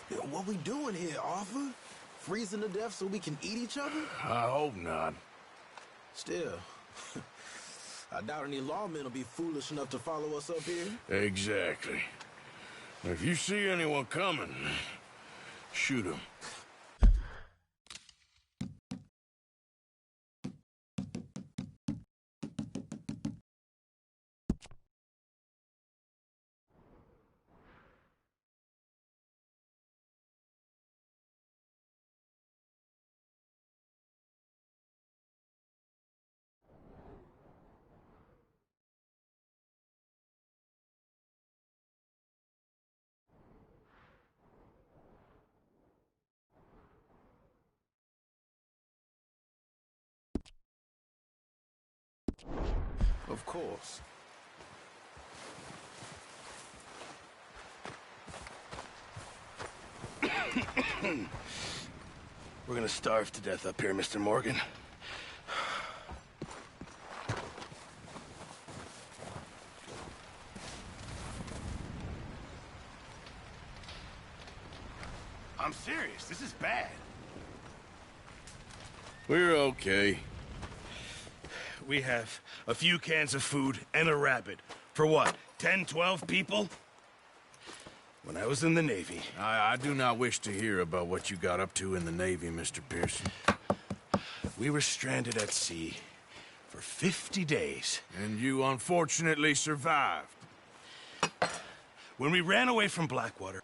What we doing here, Arthur? Freezing to death so we can eat each other? I hope not. Still, I doubt any lawmen will be foolish enough to follow us up here. Exactly. If you see anyone coming, shoot them. Of course. We're gonna starve to death up here, Mr. Morgan. I'm serious. This is bad. We're okay. We have a few cans of food and a rabbit. For what, 10, 12 people? When I was in the Navy... I do not wish to hear about what you got up to in the Navy, Mr. Pearson. We were stranded at sea for 50 days. And you unfortunately survived. When we ran away from Blackwater...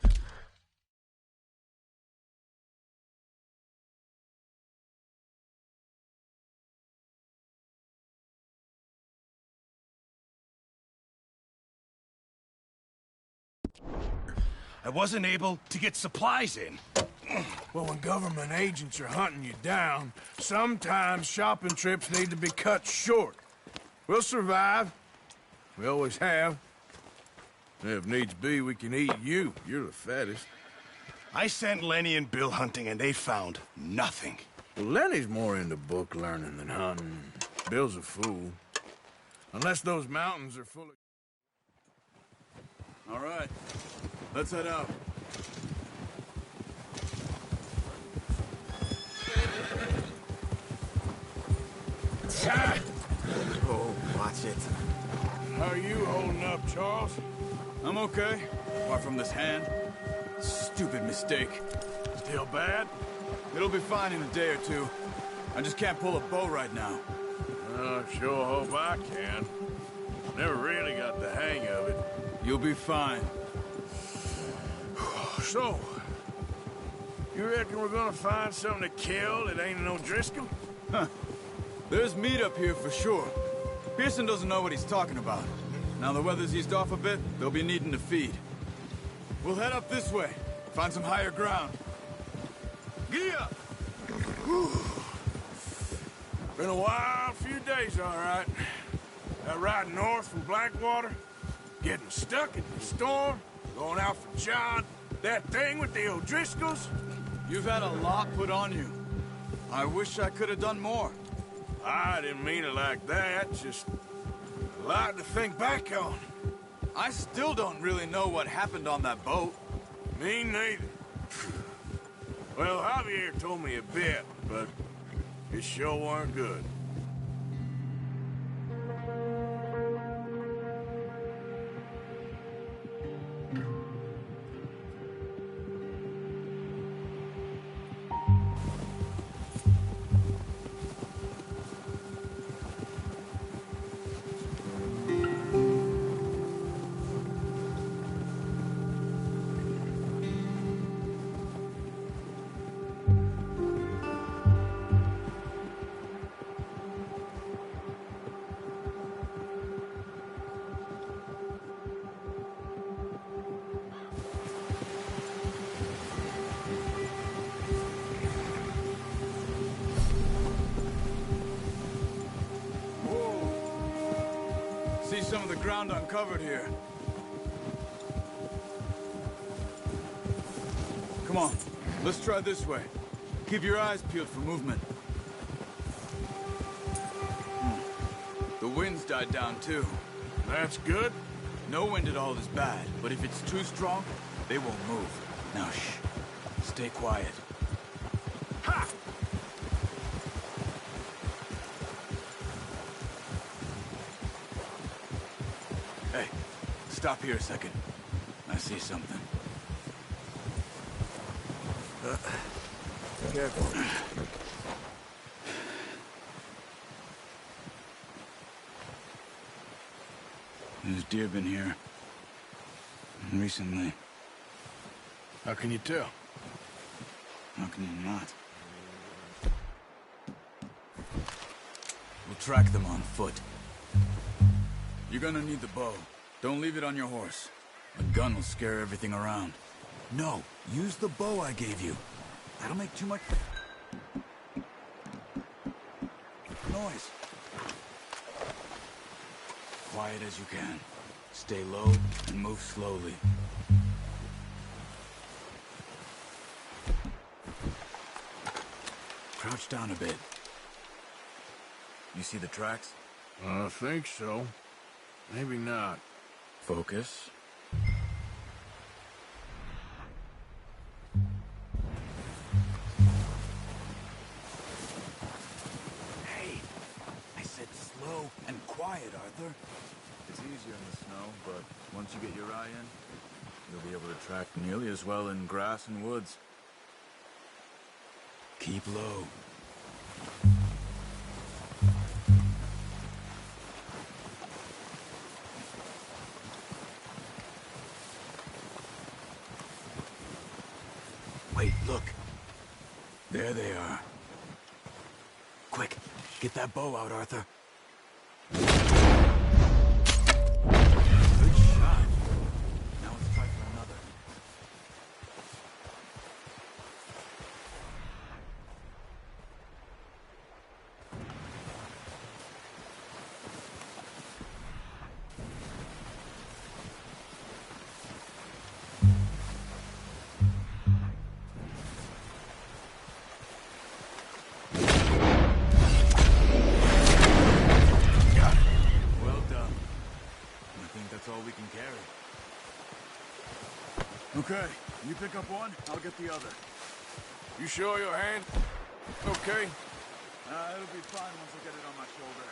I wasn't able to get supplies in. Well, when government agents are hunting you down, sometimes shopping trips need to be cut short. We'll survive. We always have. If needs be, we can eat you. You're the fattest. I sent Lenny and Bill hunting, and they found nothing. Well, Lenny's more into book learning than hunting. Bill's a fool. Unless those mountains are full of... All right. Let's head out. Oh, watch it. How are you holding up, Charles? I'm okay, apart from this hand. Stupid mistake. Still bad? It'll be fine in a day or two. I just can't pull a bow right now. I sure hope I can. Never really got the hang of it. You'll be fine. So, you reckon we're gonna find something to kill that ain't no Driscoll? Huh. There's meat up here for sure. Pearson doesn't know what he's talking about. Now the weather's eased off a bit, they'll be needing to feed. We'll head up this way, find some higher ground. Giddy up! Been a wild few days, all right. That ride north from Blackwater, getting stuck in the storm, going out for John, that thing with the O'Driscolls. You've had a lot put on you. I wish I could have done more. I didn't mean it like that, just a lot to think back on. I still don't really know what happened on that boat. Me neither. Well, Javier told me a bit, but it sure weren't good. See some of the ground uncovered here. Come on, let's try this way. Keep your eyes peeled for movement. The wind's died down too. That's good. No wind at all is bad, but if it's too strong, they won't move. Now shh. Stay quiet. Ha! Hey, stop here a second. I see something. Careful. There's deer been here. Recently. How can you tell? How can you not? We'll track them on foot. You're gonna need the bow. Don't leave it on your horse. A gun will scare everything around. No, use the bow I gave you. That'll make too much noise. Quiet as you can. Stay low and move slowly. Crouch down a bit. You see the tracks? I think so. Maybe not. Focus. Hey, I said slow and quiet, Arthur. It's easier in the snow, but once you get your eye in, you'll be able to track nearly as well in grass and woods. Keep low. Wait, look. There they are. Quick, get that bow out, Arthur. Good shot. Now let's try for another. Okay, you pick up one, I'll get the other. You sure your hand okay? It'll be fine once I get it on my shoulder.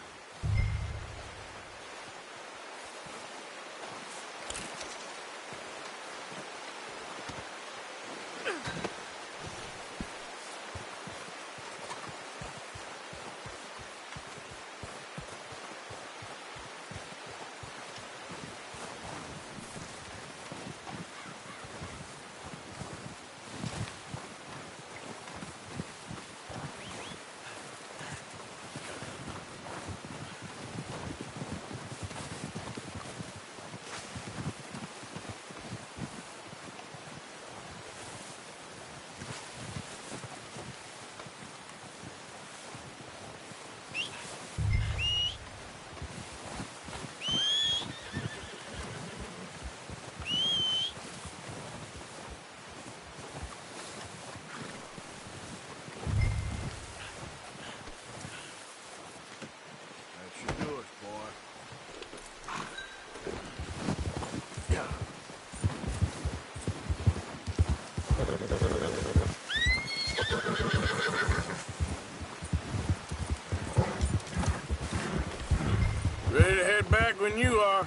Ready to head back when you are.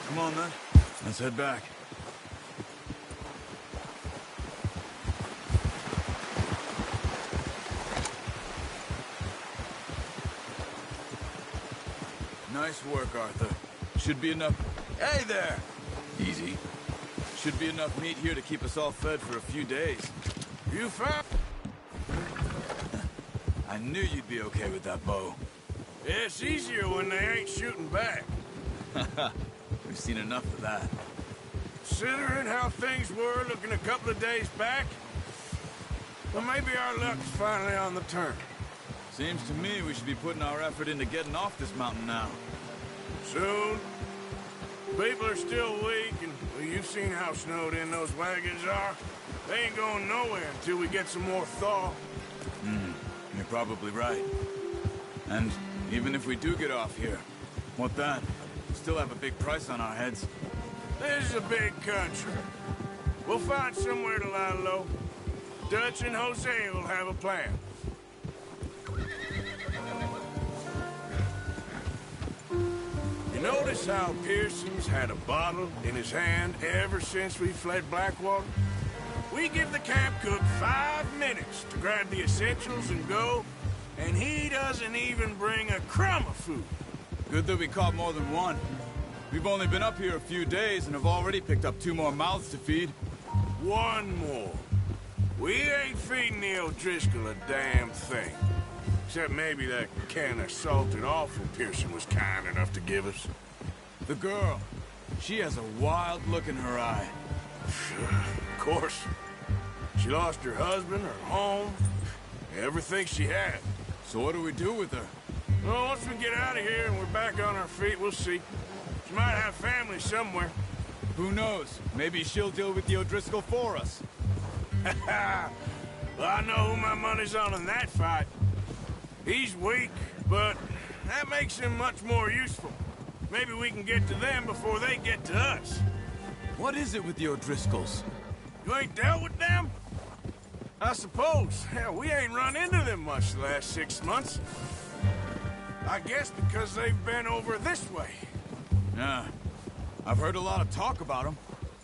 Come on, then. Let's head back. Nice work, Arthur. Should be enough... Hey there! Easy. Should be enough meat here to keep us all fed for a few days. You found... I knew you'd be okay with that bow. It's easier when they ain't shooting back. We've seen enough of that. Considering how things were looking a couple of days back, well, maybe our luck's finally on the turn. Seems to me we should be putting our effort into getting off this mountain now. Soon. People are still weak, and well, you've seen how snowed in those wagons are. They ain't going nowhere until we get some more thaw. You're probably right. And even if we do get off here, what then? We still have a big price on our heads. This is a big country. We'll find somewhere to lie low. Dutch and Hosea will have a plan. You notice how Pearson's had a bottle in his hand ever since we fled Blackwater? We give the camp cook 5 minutes to grab the essentials and go, and he doesn't even bring a crumb of food. Good that we caught more than one. We've only been up here a few days and have already picked up 2 more mouths to feed. 1 more. We ain't feeding the O'Driscoll a damn thing. Except maybe that can of salted offal Pearson was kind enough to give us. The girl, she has a wild look in her eye. Of course. She lost her husband, her home, everything she had. So what do we do with her? Well, once we get out of here and we're back on our feet, we'll see. She might have family somewhere. Who knows? Maybe she'll deal with the O'Driscoll for us. Well, I know who my money's on in that fight. He's weak, but that makes him much more useful. Maybe we can get to them before they get to us. What is it with the O'Driscolls? You ain't dealt with them? I suppose. Hell, we ain't run into them much the last 6 months. I guess because they've been over this way. Yeah. I've heard a lot of talk about them.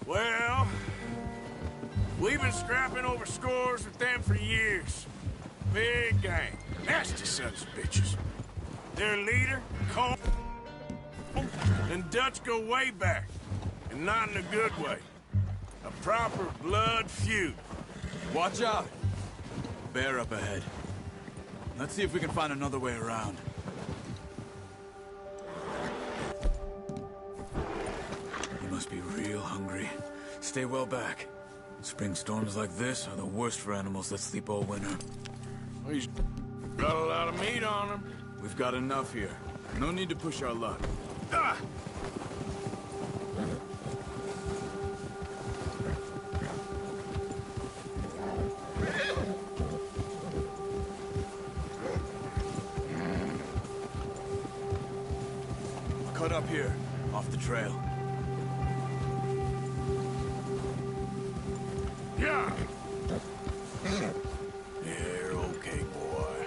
Well, we've been scrapping over scores with them for years. Big gang. Nasty sons of bitches. Their leader, Cole, and Dutch go way back. And not in a good way. A proper blood feud. Watch out! Bear up ahead. Let's see if we can find another way around. You must be real hungry. Stay well back. Spring storms like this are the worst for animals that sleep all winter. He's got a lot of meat on him. We've got enough here. No need to push our luck. Ah! Cut up here, off the trail. Yeah. You're okay, boy.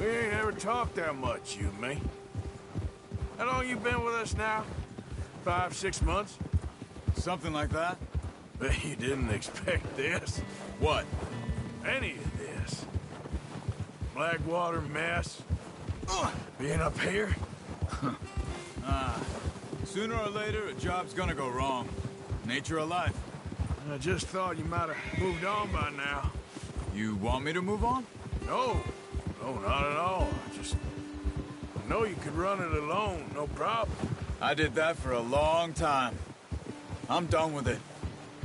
We ain't ever talked that much, you and me. How long you been with us now? 5, 6 months? Something like that? Bet you didn't expect this. What? Any of this. Blackwater mess. Being up here. Sooner or later, a job's gonna go wrong. Nature of life. I just thought you might have moved on by now. You want me to move on? No. No, not at all. I know you could run it alone, no problem. I did that for a long time. I'm done with it.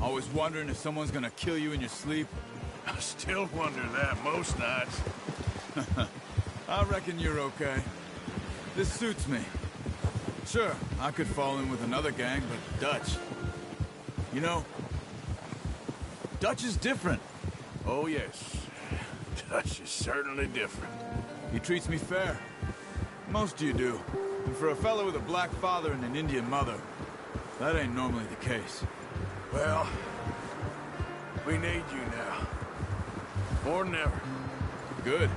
Always wondering if someone's gonna kill you in your sleep. I still wonder that most nights. I reckon you're okay. This suits me. Sure, I could fall in with another gang, but Dutch... You know, Dutch is different. Oh, yes. Dutch is certainly different. He treats me fair. Most of you do. And for a fellow with a black father and an Indian mother, that ain't normally the case. Well, we need you now. More than ever. Good.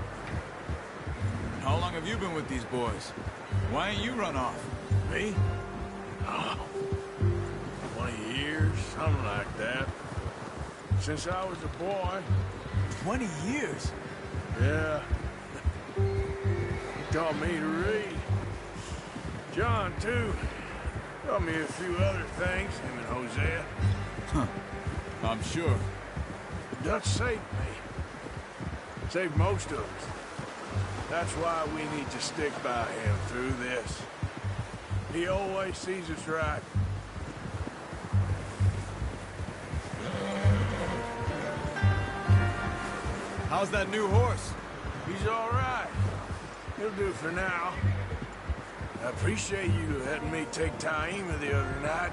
How long have you been with these boys? Why ain't you run off? Me? Oh, 20 years, something like that. Since I was a boy. 20 years? Yeah. He taught me to read. John, too. Taught me a few other things, him and Hosea. Huh. I'm sure. Dutch saved me. Saved most of us. That's why we need to stick by him through this. He always sees us right. How's that new horse? He's all right. He'll do for now. I appreciate you letting me take Taima the other night.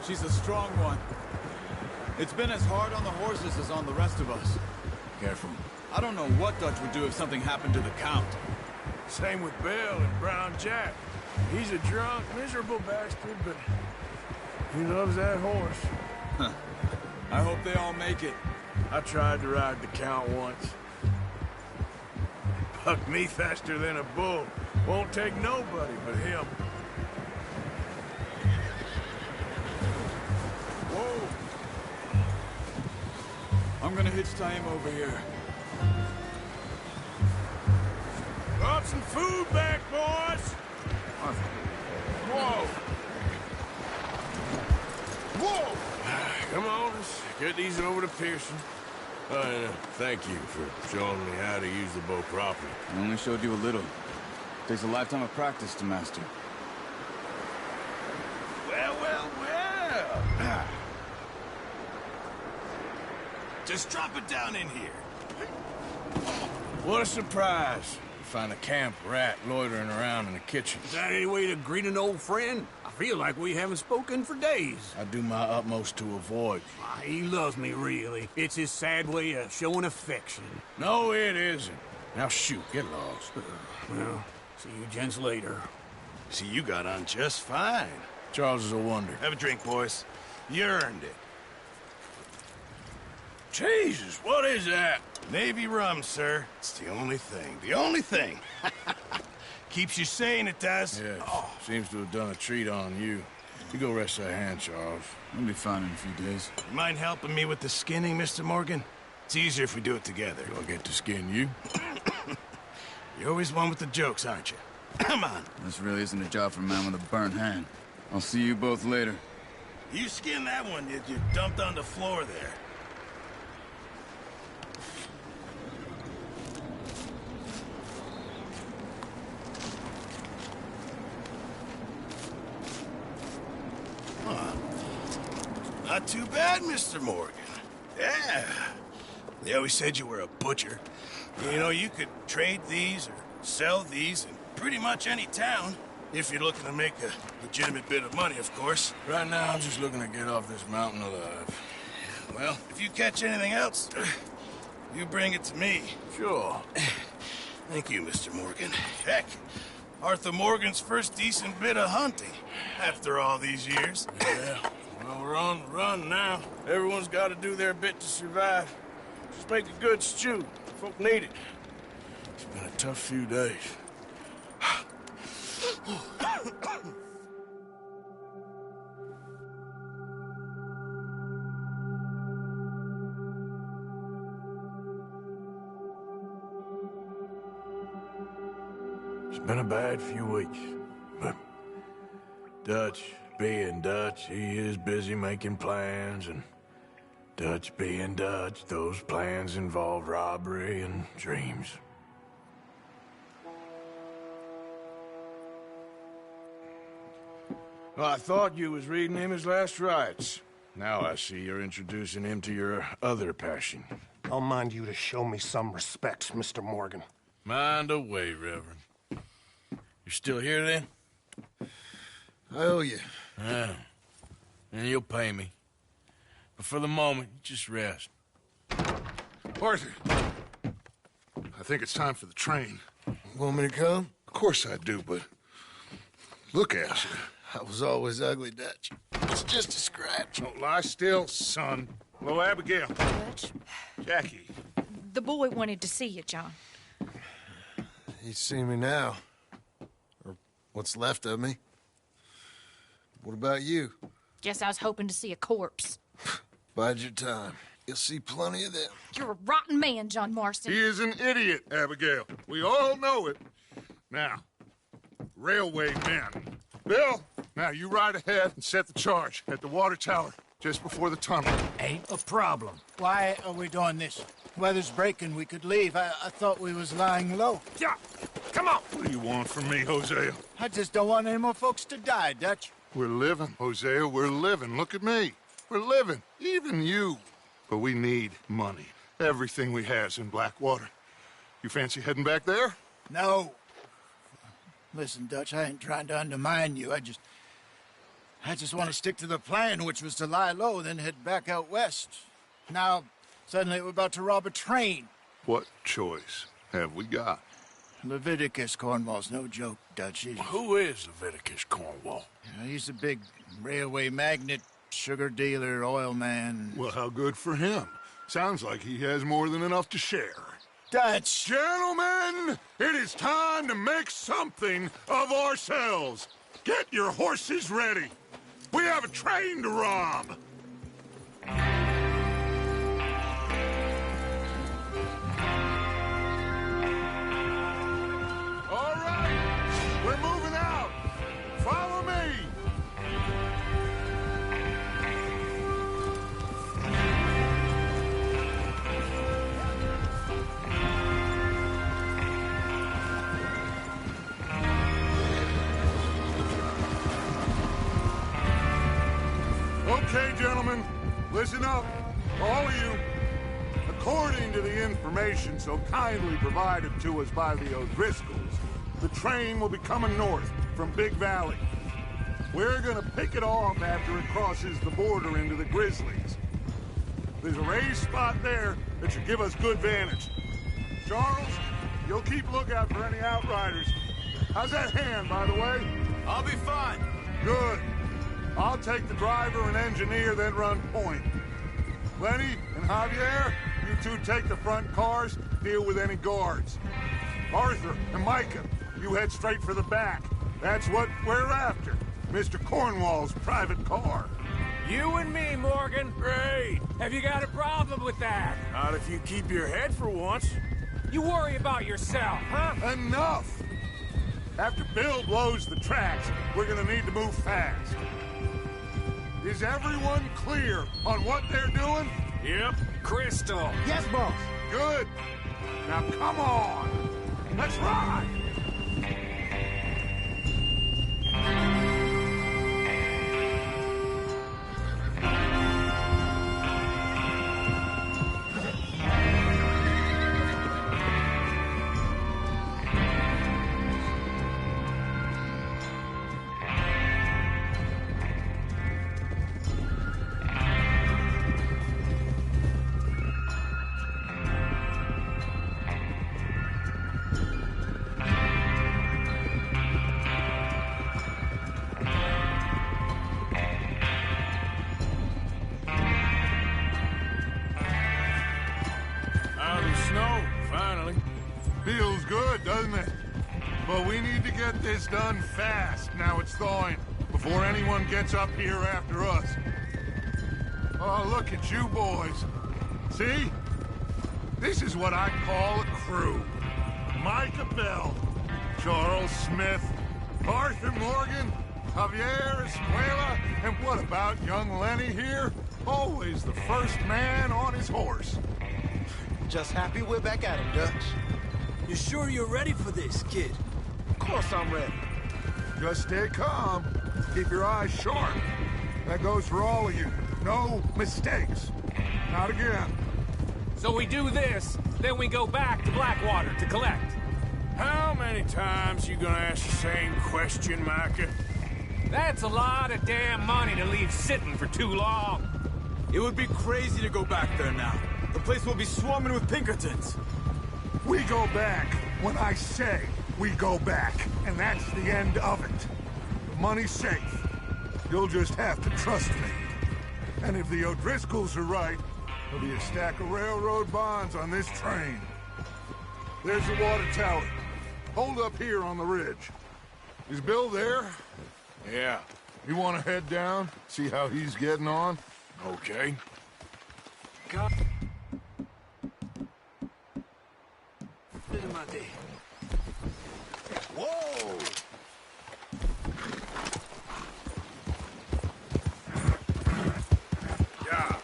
She's a strong one. It's been as hard on the horses as on the rest of us. Careful. I don't know what Dutch would do if something happened to the Count. Same with Bill and Brown Jack. He's a drunk, miserable bastard, but he loves that horse. I hope they all make it. I tried to ride the Count once. Bucked me faster than a bull. Won't take nobody but him. Whoa! I'm gonna hitch tie him over here. Brought some food back, boys! Whoa! Whoa! Come on, let's get these over to Pearson. Thank you for showing me how to use the bow properly. I only showed you a little. Takes a lifetime of practice to master. Well. Just drop it down in here. What a surprise. You find a camp rat loitering around in the kitchen. Is that any way to greet an old friend? I feel like we haven't spoken for days. I do my utmost to avoid you. He loves me, really. It's his sad way of showing affection. No, it isn't. Now shoot, get lost. Well, see you gents later. See, you got on just fine. Charles is a wonder. Have a drink, boys. You earned it. Jesus, what is that? Navy rum, sir. It's the only thing. The only thing. Keeps you sane, it does. Yes, seems to have done a treat on you. You go rest that hand, Charles. I'll be fine in a few days. You mind helping me with the skinning, Mr. Morgan? It's easier if we do it together. Do I get to skin you? You're always one with the jokes, aren't you? Come on. This really isn't a job for a man with a burnt hand. I'll see you both later. You skinned that one you dumped on the floor there. Not too bad, Mr. Morgan. Yeah. They always said you were a butcher. You know, you could trade these or sell these in pretty much any town. If you're looking to make a legitimate bit of money, of course. Right now, I'm just looking to get off this mountain alive. Well, if you catch anything else, you bring it to me. Sure. Thank you, Mr. Morgan. Heck, Arthur Morgan's first decent bit of hunting after all these years. Yeah. Well, we're on the run now. Everyone's got to do their bit to survive. Just make a good stew. Folk need it. It's been a tough few days. It's been a bad few weeks, but Dutch being Dutch, he is busy making plans, and Dutch being Dutch, those plans involve robbery and dreams. Well, I thought you was reading him his last rites. Now I see you're introducing him to your other passion. I'll mind you to show me some respect, Mr. Morgan. Mind away, Reverend. You still here, then? I owe you. Yeah. And you'll pay me. But for the moment, just rest. Arthur, I think it's time for the train. Want me to come? Of course I do, but look at you. I was always ugly, Dutch. It's just a scratch. Don't lie still, son. Hello, Abigail. Dutch, Jackie. the boy wanted to see you, John. He's seen me now. Or what's left of me. What about you? Guess I was hoping to see a corpse. Bide your time. You'll see plenty of them. You're a rotten man, John Marston. He is an idiot, Abigail. We all know it. Now, railway men. Bill, now you ride ahead and set the charge at the water tower just before the tunnel. Ain't a problem. Why are we doing this? Weather's breaking. We could leave. I thought we was lying low. Yeah, come on. What do you want from me, Hosea? I just don't want any more folks to die, Dutch. We're living, Hosea. We're living. Look at me. We're living. Even you. But we need money. Everything we has in Blackwater. You fancy heading back there? No. Listen, Dutch, I ain't trying to undermine you. I just want to stick to the plan, which was to lie low, then head back out west. Now, suddenly we're about to rob a train. What choice have we got? Leviticus Cornwall's no joke, Dutch. Who is Leviticus Cornwall? He's a big railway magnate, sugar dealer, oil man. Well, how good for him. Sounds like he has more than enough to share. Dutch! Gentlemen, it is time to make something of ourselves. Get your horses ready. We have a train to rob. All right, we're moving out. Follow me. Okay, gentlemen, listen up, all of you. According to the information so kindly provided to us by the O'Driscolls, the train will be coming north from Big Valley. We're gonna pick it off after it crosses the border into the Grizzlies. There's a raised spot there that should give us good vantage. Charles, you'll keep lookout for any outriders. How's that hand, by the way? I'll be fine. Good. I'll take the driver and engineer, then run point. Lenny and Javier, you two take the front cars, deal with any guards. Arthur and Micah, you head straight for the back. That's what we're after. Mr. Cornwall's private car. You and me, Morgan. Great. Have you got a problem with that? Not if you keep your head for once. You worry about yourself, huh? Enough! After Bill blows the tracks, we're gonna need to move fast. Is everyone clear on what they're doing? Yep. Crystal. Yes, boss. Good. Now come on. Let's ride. Feels good, doesn't it? But we need to get this done fast, now it's thawing, before anyone gets up here after us. Oh, look at you boys. See? This is what I call a crew. Micah Bell, Charles Smith, Arthur Morgan, Javier Escuela, and what about young Lenny here? Always the first man on his horse. Just happy we're back at him, Dutch. You sure you're ready for this, kid? Of course I'm ready. Just stay calm. Keep your eyes sharp. That goes for all of you. No mistakes. Not again. So we do this, then we go back to Blackwater to collect. How many times you gonna ask the same question, Micah? That's a lot of damn money to leave sitting for too long. It would be crazy to go back there now. The place will be swarming with Pinkertons. We go back when I say we go back, and that's the end of it. The money's safe. You'll just have to trust me. And if the O'Driscolls are right, there'll be a stack of railroad bonds on this train. There's the water tower. Hold up here on the ridge. Is Bill there? Yeah. You want to head down, see how he's getting on? Okay. God. Whoa! Yeah.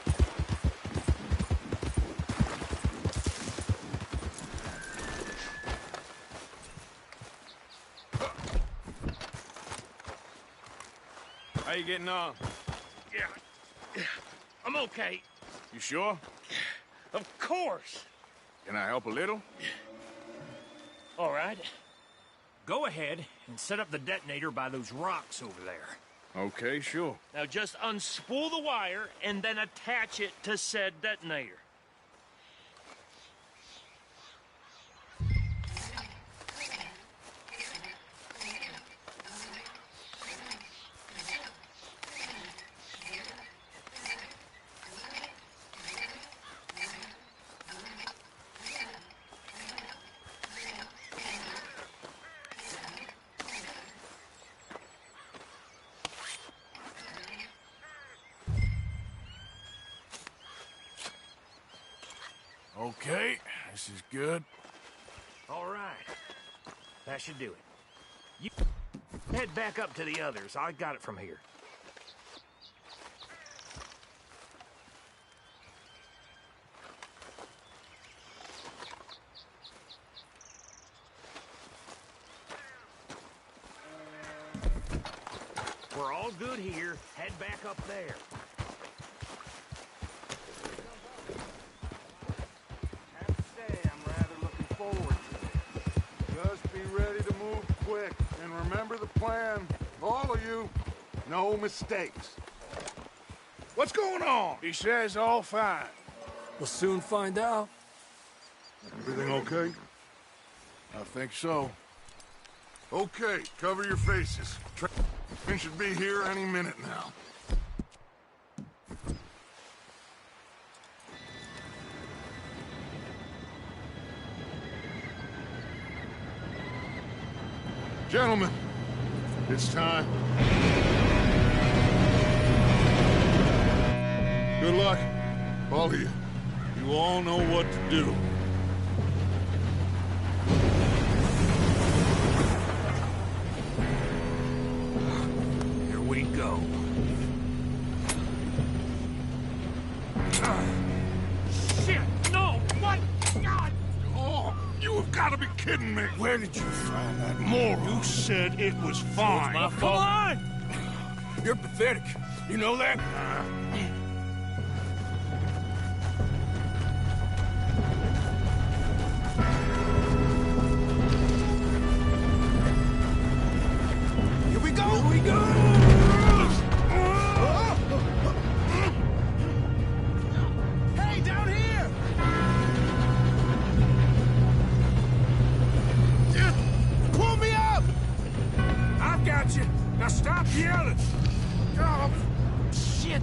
How you getting on? Yeah. I'm okay. You sure? Of course. Can I help a little? All right. Go ahead and set up the detonator by those rocks over there. Okay, sure. Now just unspool the wire and then attach it to said detonator. Okay, this is good. All right. That should do it. You head back up to the others. I got it from here. We're all good here. Head back up there. I have to say, I'm rather looking forward to it. Just be ready to move quick. And remember the plan. All of you, no mistakes. What's going on? He says all fine. We'll soon find out. Everything okay? I think so. Okay, cover your faces. Train should be here any minute now. Gentlemen, it's time. Good luck, all of you. You all know what to do. Here we go. Shit! No! What? God! Oh, you have got to be kidding me. Where did you find that moron? You said it was fine. My fault. Come on! You're pathetic. You know that? Here we go! Here we go! Hey, down here! Pull me up! I've got you. Now stop yelling. Oh, Shit!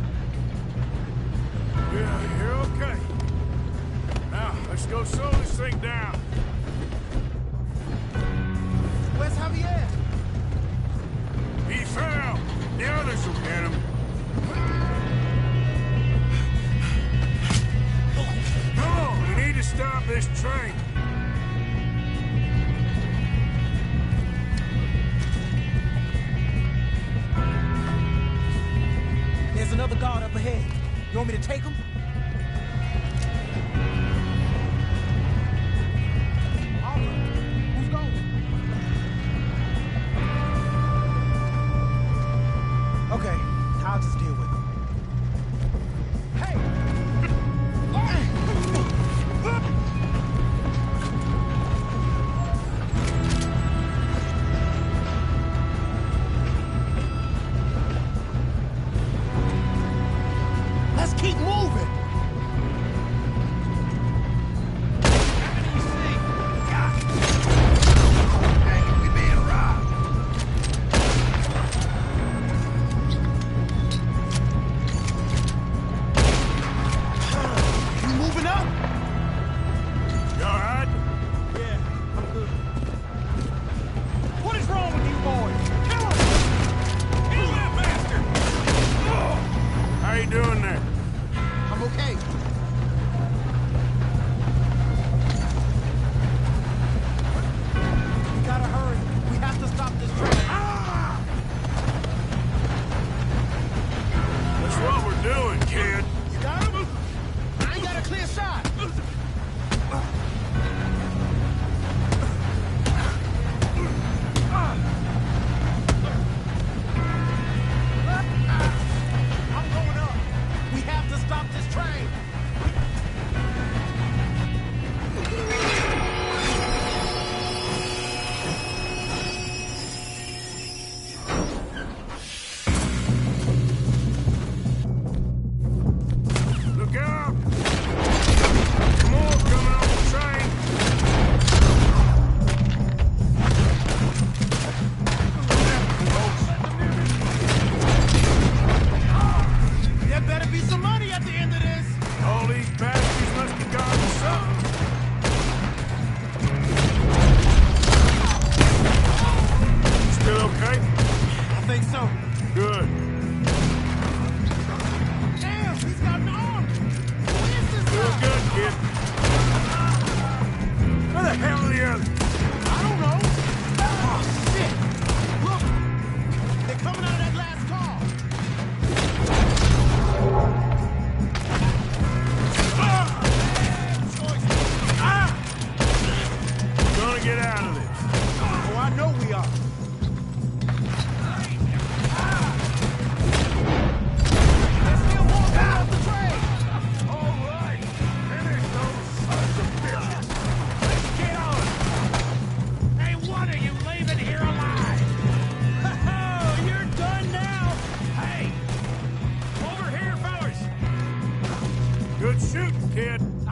yeah, you're okay. Now, let's go slow this thing down. Where's Javier? He fell. The others will get him. Come on, we need to stop this train. There's another guard up ahead. You want me to take him? All right. Who's going? Okay, I'll just deal with him. Hey! Let's keep moving!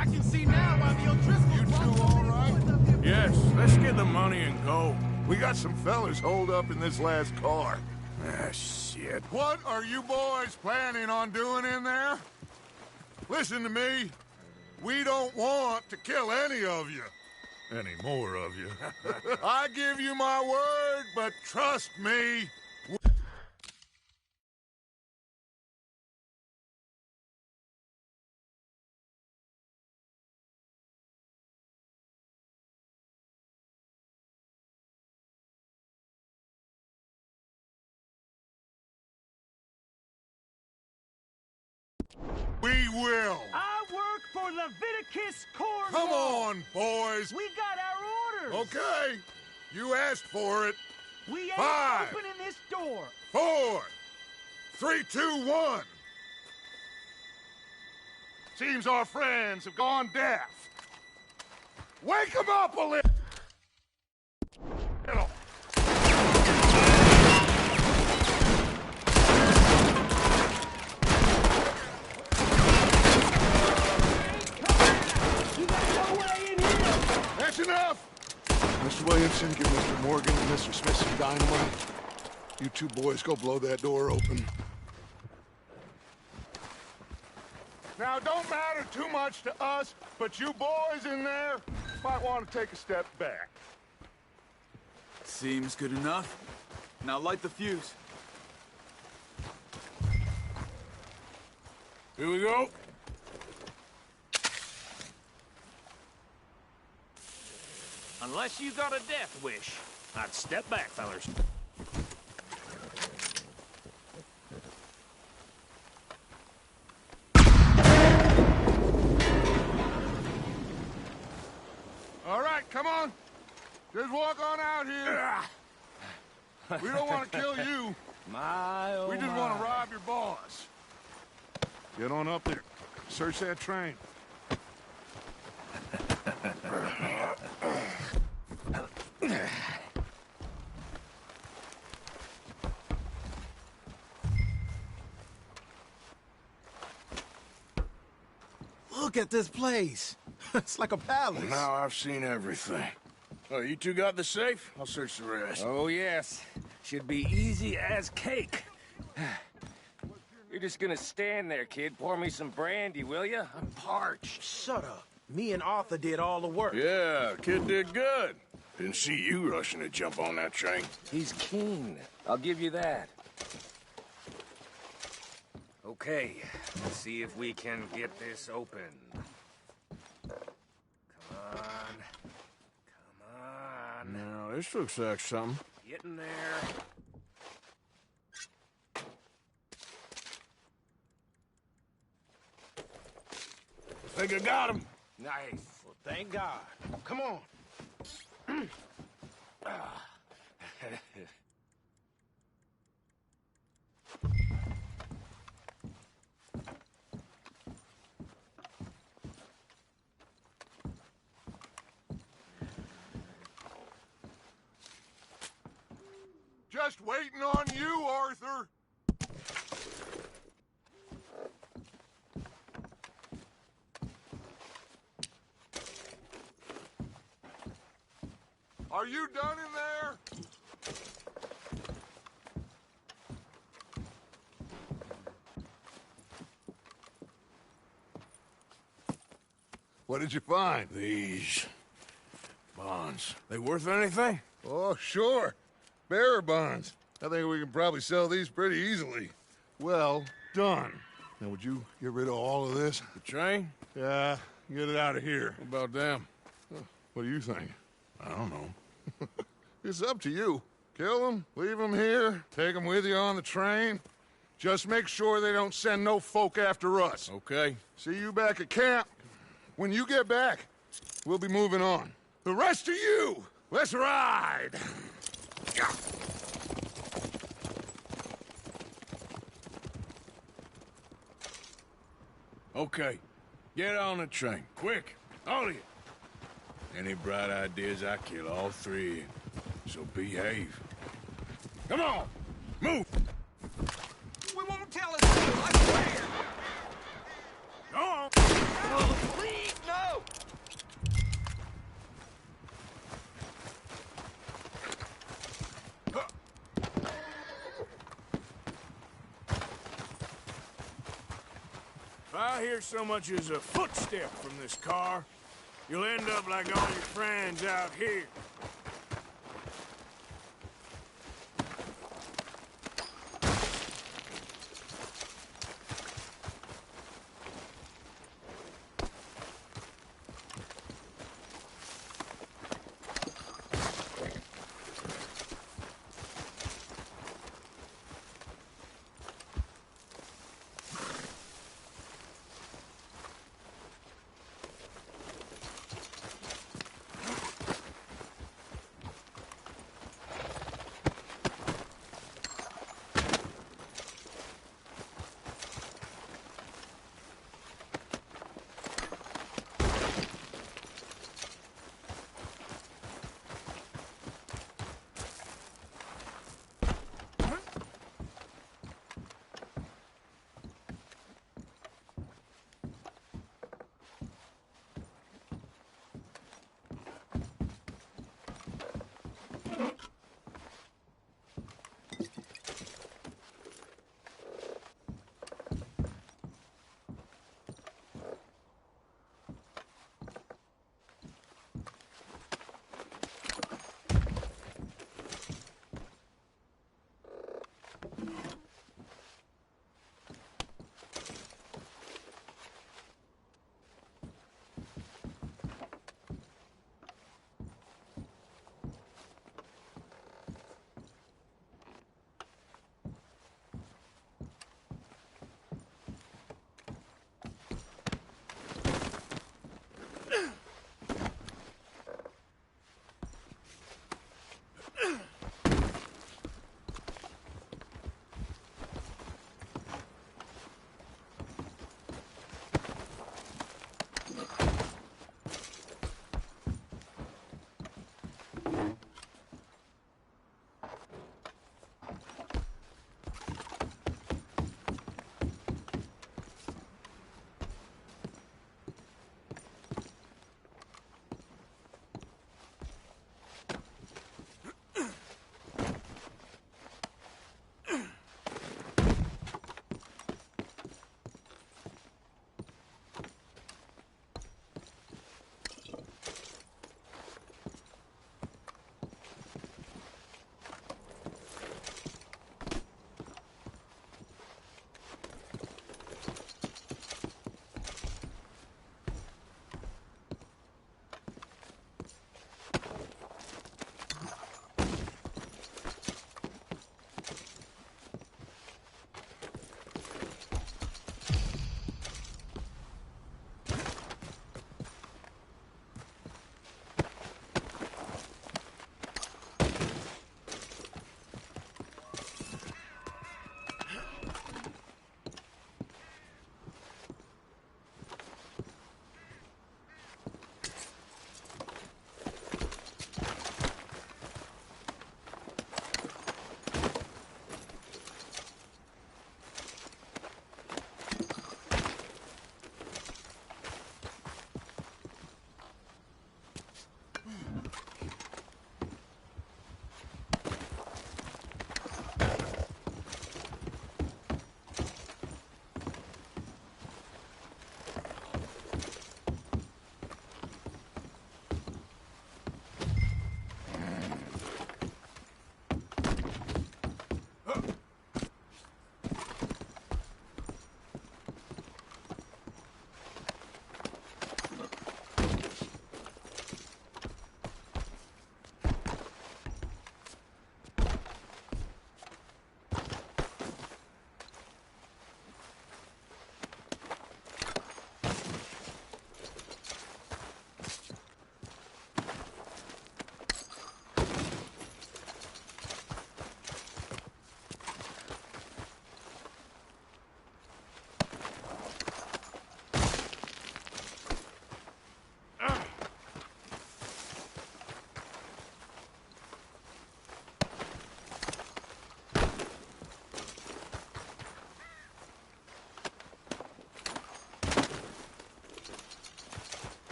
I can see now why the O'Driscolls... You two all right? Yes, let's get the money and go. We got some fellas holed up in this last car. Ah, shit. What are you boys planning on doing in there? Listen to me. We don't want to kill any of you. Any more of you. I give you my word, but trust me. We will. I work for Leviticus Cornwall. Come on, boys. We got our orders. Okay. You asked for it. We ain't 5, opening this door. 4, 3, 2, 1. Seems our friends have gone deaf. Wake them up a little. That's enough! Mr. Williamson, give Mr. Morgan and Mr. Smith some dynamite. You two boys go blow that door open. Now, don't matter too much to us, but you boys in there might want to take a step back. Seems good enough. Now light the fuse. Here we go. Unless you got a death wish, I'd step back, fellers. All right, come on. Just walk on out here. We don't want to kill you. We just want to rob your boss. Get on up there. Search that train. Look at this place. It's like a palace. Now I've seen everything. Oh, you two got the safe? I'll search the rest. Oh, yes. Should be easy as cake. You're just gonna stand there, kid. Pour me some brandy, will you? I'm parched. Shut up. Me and Arthur did all the work. Yeah, kid did good. Didn't see you rushing to jump on that train. He's keen. I'll give you that. Okay, let's see if we can get this open. Come on. Come on. Now, this looks like something. Get in there. Think I got him. Nice. Well, thank God. Come on. Just waiting on you, Arthur. Are you done in there? What did you find? These bonds. They worth anything? Oh, sure. Bearer bonds. I think we can probably sell these pretty easily. Well done. Now, would you get rid of all of this? The train? Yeah, get it out of here. What about them? What do you think? I don't know. It's up to you. Kill them, leave them here, take them with you on the train. Just make sure they don't send no folk after us. Okay. See you back at camp. When you get back, we'll be moving on. The rest of you, let's ride! Okay. Get on the train. Quick. All of you. Any bright ideas, I kill all three of you. So behave. Come on! Move! We won't tell us, I swear. Go on! Oh, please, no! hear so much as a footstep from this car, you'll end up like all your friends out here.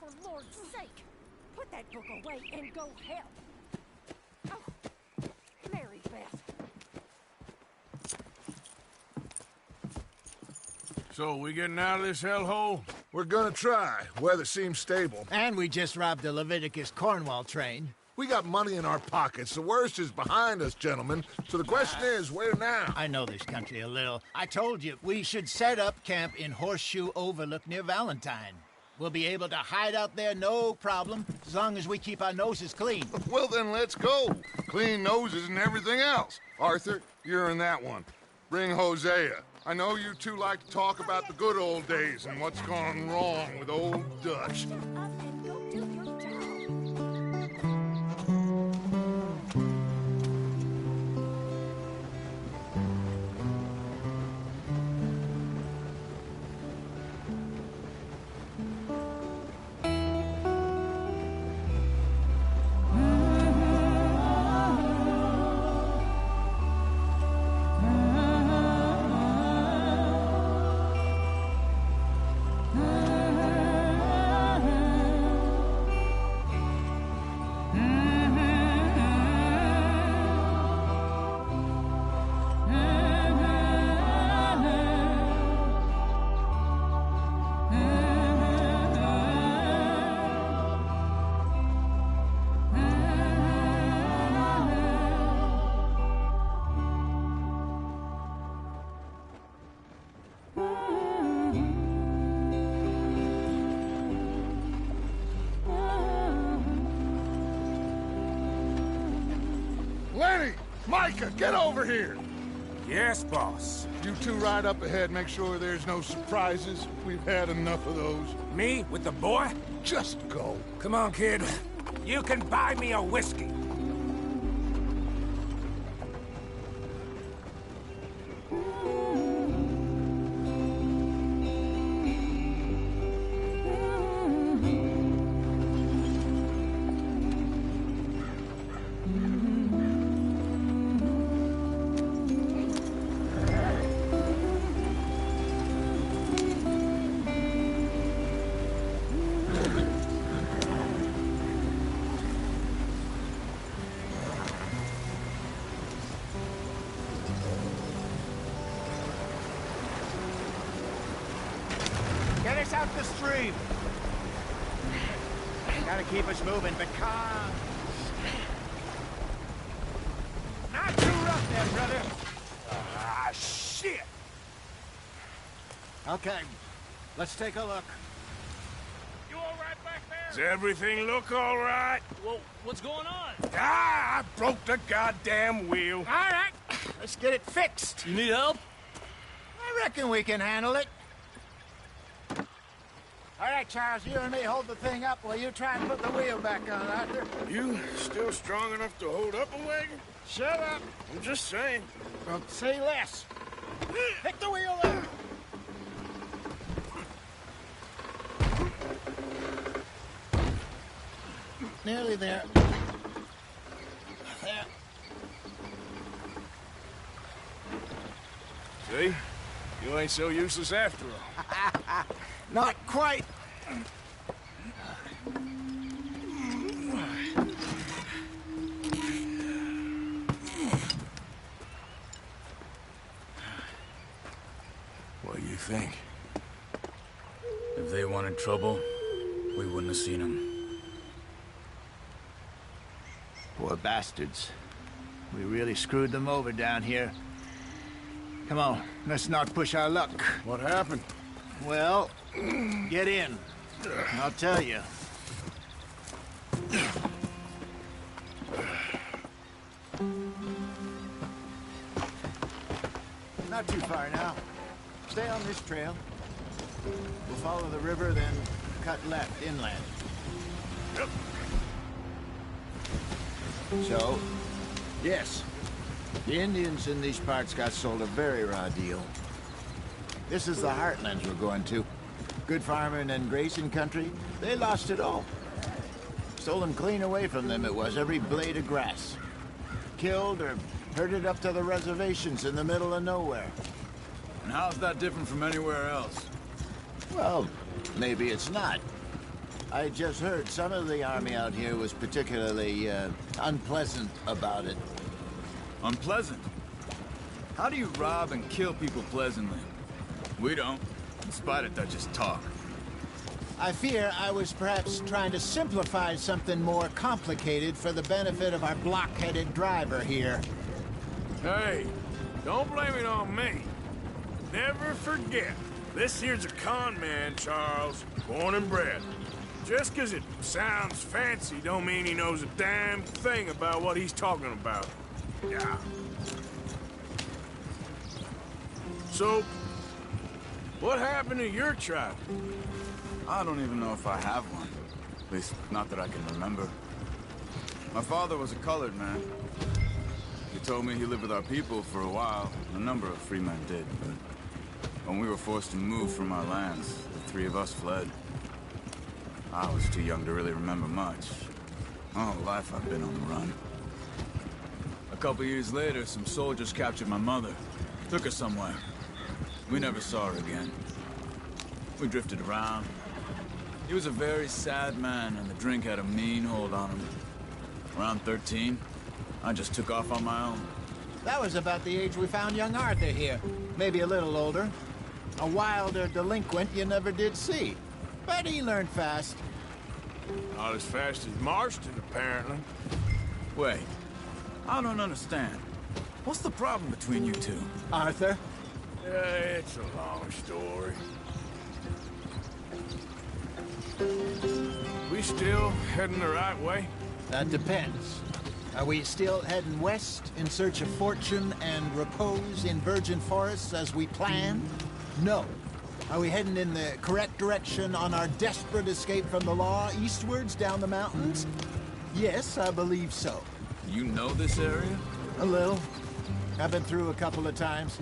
for Lord's sake! Put that book away and go help! Oh, Mary Beth. So, we getting out of this hellhole? We're gonna try. Weather seems stable. And we just robbed the Leviticus Cornwall train. We got money in our pockets. The worst is behind us, gentlemen. So the question is, where now? I know this country a little. I told you, we should set up camp in Horseshoe Overlook near Valentine. We'll be able to hide out there, no problem, as long as we keep our noses clean. Well, then let's go. Clean noses and everything else. Arthur, you're in that one. Bring Hosea. I know you two like to talk about the good old days and what's gone wrong with old Dutch. Micah, get over here! Yes, boss. You two ride up ahead, make sure there's no surprises. We've had enough of those. Me? With the boy? Just go. Come on, kid. You can buy me a whiskey. Get us out the stream. Gotta keep us moving, but calm. Not too rough there, brother. Ah, shit! Okay, let's take a look. You all right back there? Does everything look all right? Well, what's going on? Ah, I broke the goddamn wheel. All right, let's get it fixed. You need help? I reckon we can handle it. All right, Charles, you and me hold the thing up while you try and put the wheel back on, Arthur. You still strong enough to hold up a wagon? Shut up. I'm just saying. Well, say less. Pick the wheel up. Nearly there. There. See? You ain't so useless after all. Not quite. What do you think? If they wanted trouble, we wouldn't have seen them. Poor bastards. We really screwed them over down here. Come on, let's not push our luck. What happened? Well, get in. I'll tell you. Not too far now. Stay on this trail. We'll follow the river, then cut left inland. Yep. So, yes, the Indians in these parts got sold a very raw deal. This is the heartlands we're going to. Good farming and grazing country, they lost it all. Stolen clean away from them it was, every blade of grass. Killed or herded up to the reservations in the middle of nowhere. And how's that different from anywhere else? Well, maybe it's not. I just heard some of the army out here was particularly unpleasant about it. Unpleasant? How do you rob and kill people pleasantly? We don't, in spite of Dutch's talk. I fear I was perhaps trying to simplify something more complicated for the benefit of our block-headed driver here. Hey, don't blame it on me. Never forget, this here's a con man, Charles, born and bred. Just 'cause it sounds fancy don't mean he knows a damn thing about what he's talking about. Yeah. So, what happened to your tribe? I don't even know if I have one. At least, not that I can remember. My father was a colored man. He told me he lived with our people for a while. A number of free men did, but when we were forced to move from our lands, the three of us fled. I was too young to really remember much. My whole life I've been on the run. A couple years later, some soldiers captured my mother. Took her somewhere. We never saw her again. We drifted around. He was a very sad man, and the drink had a mean hold on him. Around 13, I just took off on my own. That was about the age we found young Arthur here. Maybe a little older. A wilder delinquent you never did see. But he learned fast. Not as fast as Marston, apparently. Wait, I don't understand. What's the problem between you two? Arthur? It's a long story. We still heading the right way? That depends. Are we still heading west in search of fortune and repose in virgin forests as we planned? No. Are we heading in the correct direction on our desperate escape from the law eastwards down the mountains? Yes, I believe so. You know this area? A little. I've been through a couple of times.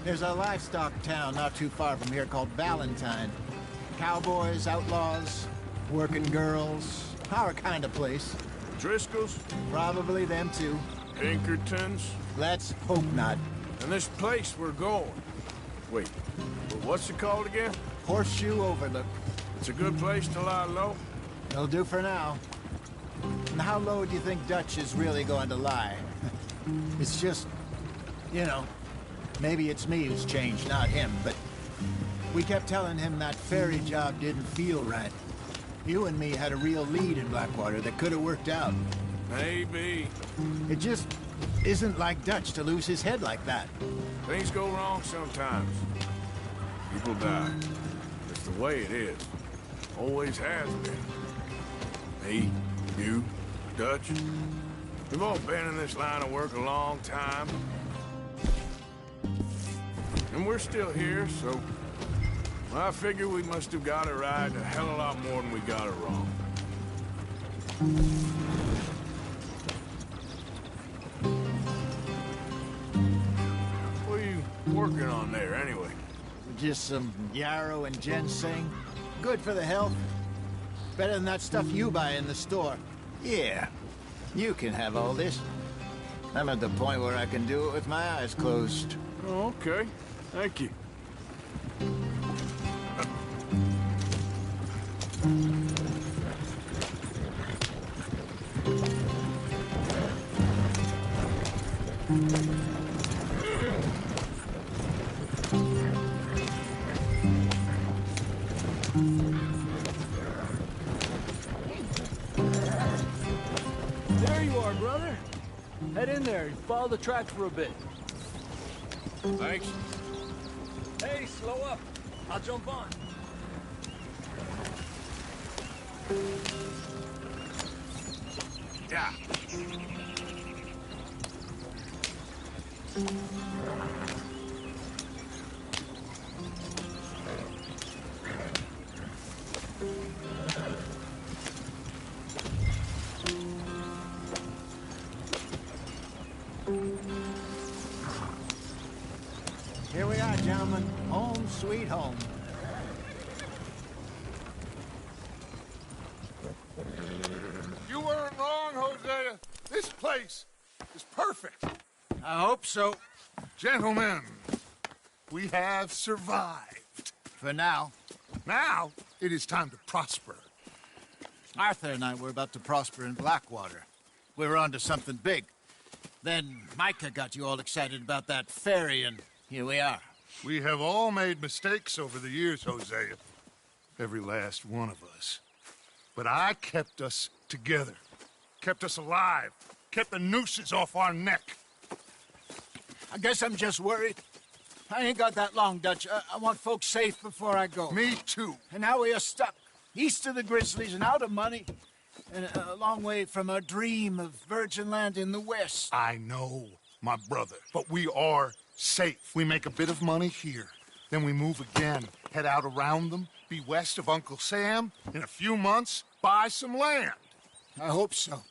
There's a livestock town not too far from here called Valentine. Cowboys, outlaws, working girls, our kind of place. Driscoll's? Probably them too. Pinkertons? Let's hope not. And this place we're going. Wait, but what's it called again? Horseshoe Overlook. It's a good place to lie low? It'll do for now. And how low do you think Dutch is really going to lie? It's just, you know, maybe it's me who's changed, not him, but we kept telling him that ferry job didn't feel right. You and me had a real lead in Blackwater that could have worked out. Maybe. It just isn't like Dutch to lose his head like that. Things go wrong sometimes. People die. It's the way it is. Always has been. Me, you, Dutch. We've all been in this line of work a long time. And we're still here, so I figure we must have got it right a hell of a lot more than we got it wrong. What are you working on there, anyway? Just some yarrow and ginseng. Good for the health. Better than that stuff you buy in the store. Yeah, you can have all this. I'm at the point where I can do it with my eyes closed. Oh, okay. Thank you. There you are, brother. Head in there and follow the tracks for a bit. Thanks. Hey, slow up. I'll jump on. Yeah. Here we are, gentlemen. Home sweet home. You weren't wrong, Hosea. This place is perfect. I hope so. Gentlemen, we have survived. For now. Now, it is time to prosper. Arthur and I were about to prosper in Blackwater. We were onto something big. Then Micah got you all excited about that ferry, and here we are. We have all made mistakes over the years, Hosea. Every last one of us. But I kept us together. Kept us alive. Kept the nooses off our neck. I guess I'm just worried. I ain't got that long, Dutch. I want folks safe before I go. Me too. And now we are stuck, east of the Grizzlies and out of money, and a long way from our dream of virgin land in the west. I know, my brother, but we are safe. We make a bit of money here. Then we move again, head out around them, be west of Uncle Sam. In a few months, buy some land. I hope so.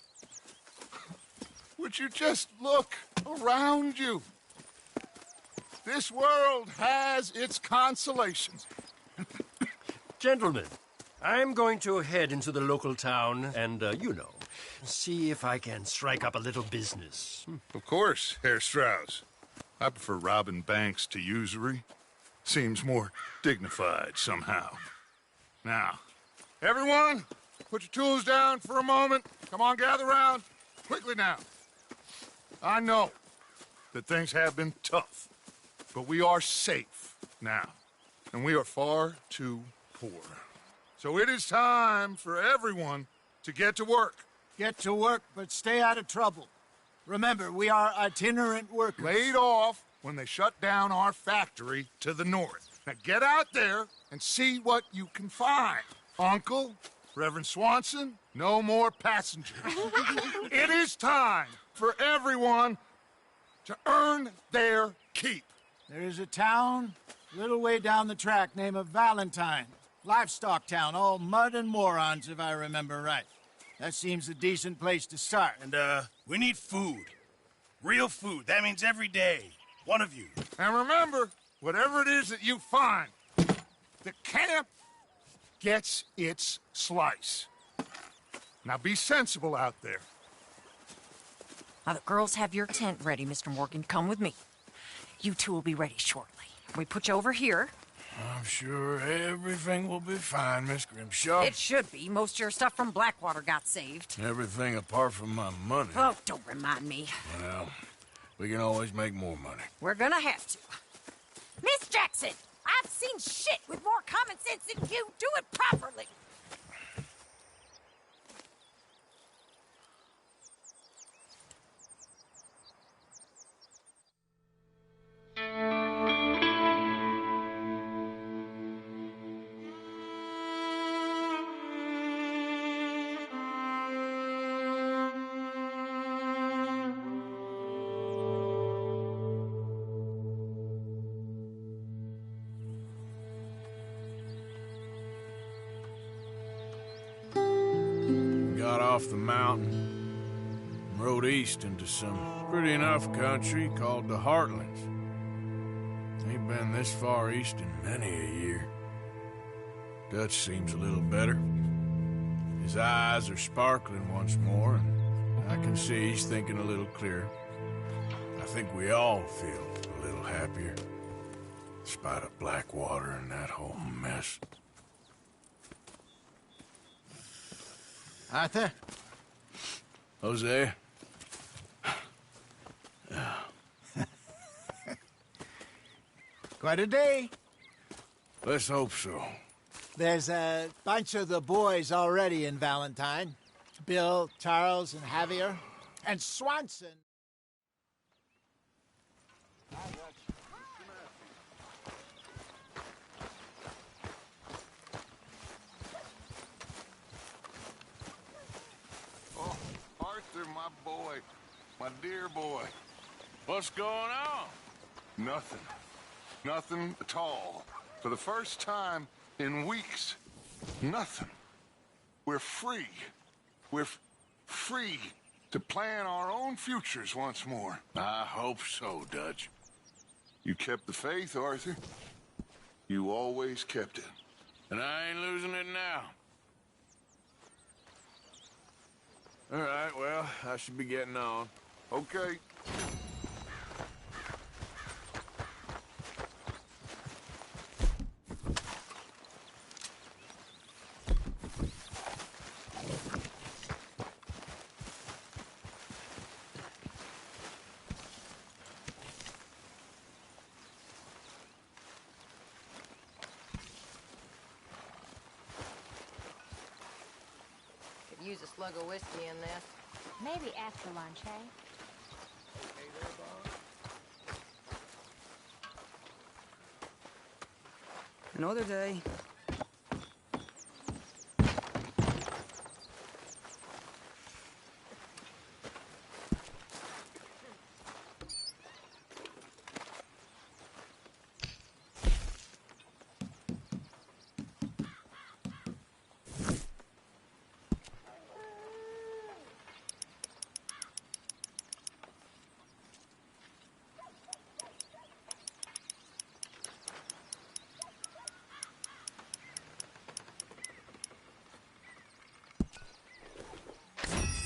Would you just look around you? This world has its consolations. Gentlemen, I'm going to head into the local town and, see if I can strike up a little business. Of course, Herr Strauss. I prefer robbing banks to usury. Seems more dignified somehow. Now, everyone, put your tools down for a moment. Come on, gather round. Quickly now. I know that things have been tough, but we are safe now, and we are far too poor. So it is time for everyone to get to work. Get to work, but stay out of trouble. Remember, we are itinerant workers. Laid off when they shut down our factory to the north. Now get out there and see what you can find. Uncle, Reverend Swanson, no more passengers. It is time for everyone to earn their keep. There is a town a little way down the track named Valentine. Livestock town, all mud and morons, if I remember right. That seems a decent place to start. And, we need food. Real food. That means every day. One of you. And remember, whatever it is that you find, the camp gets its slice. Now be sensible out there. Now, the girls have your tent ready, Mr. Morgan. Come with me. You two will be ready shortly. We put you over here. I'm sure everything will be fine, Miss Grimshaw. It should be. Most of your stuff from Blackwater got saved. Everything apart from my money. Oh, don't remind me. Well, we can always make more money. We're gonna have to. Miss Jackson, I've seen shit with more common sense than you. Do it properly. Got off the mountain and rode east into some pretty enough country called the Heartlands. Ain't been this far east in many a year. Dutch seems a little better. His eyes are sparkling once more, and I can see he's thinking a little clearer. I think we all feel a little happier, in spite of Blackwater and that whole mess. Arthur? Hosea? Quite a day. Let's hope so. There's a bunch of the boys already in Valentine. Bill, Charles, and Javier. And Swanson. Oh, Arthur, my boy. My dear boy. What's going on? Nothing. Nothing at all. For the first time in weeks, nothing. We're free. We're free to plan our own futures once more. I hope so, Dutch. You kept the faith, Arthur. You always kept it. And I ain't losing it now. All right, well, I should be getting on. Okay. use a slug of whiskey in this. Maybe after lunch, hey? Another day.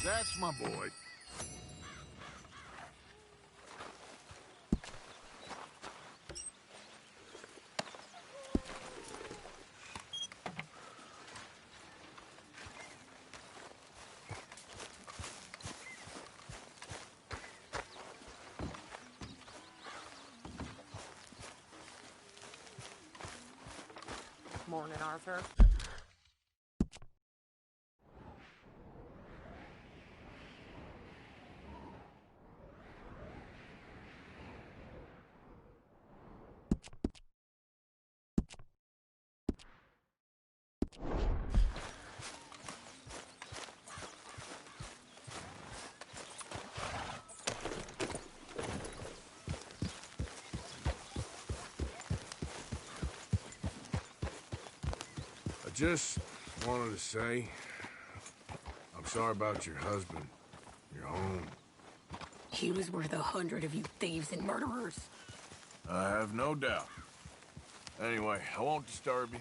That's my boy. Morning, Arthur. I just wanted to say, I'm sorry about your husband, your home. He was worth 100 of you thieves and murderers. I have no doubt. Anyway, I won't disturb you.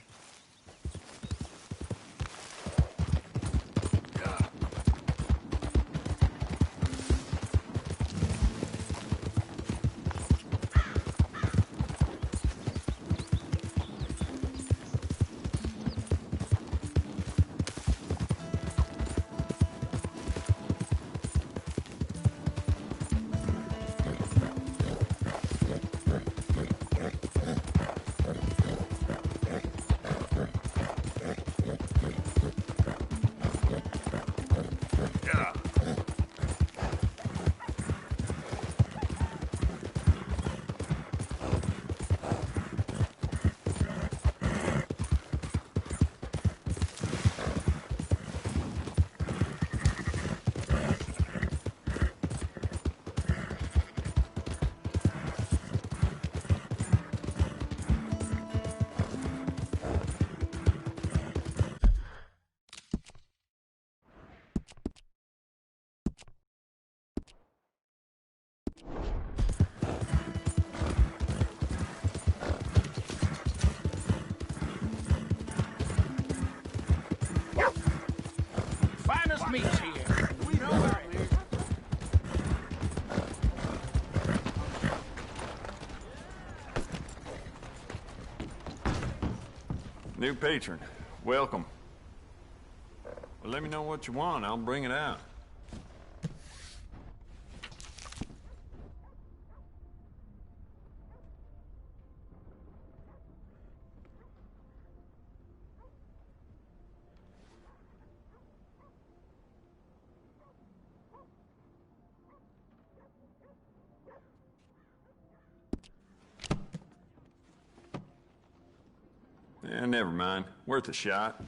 Finest meats here. We know where it is. New patron, welcome. Well, let me know what you want. I'll bring it out. Yeah, never mind. Worth a shot.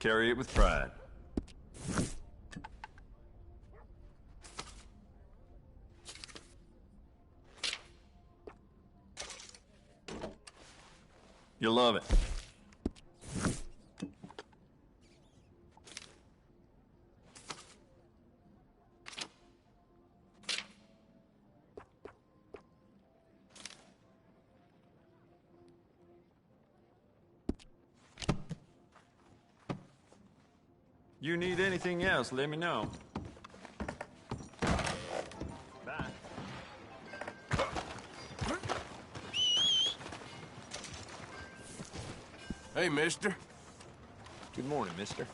Carry it with pride. You'll love it. You need anything else, let me know. Bye. Hey, mister. Good morning, mister.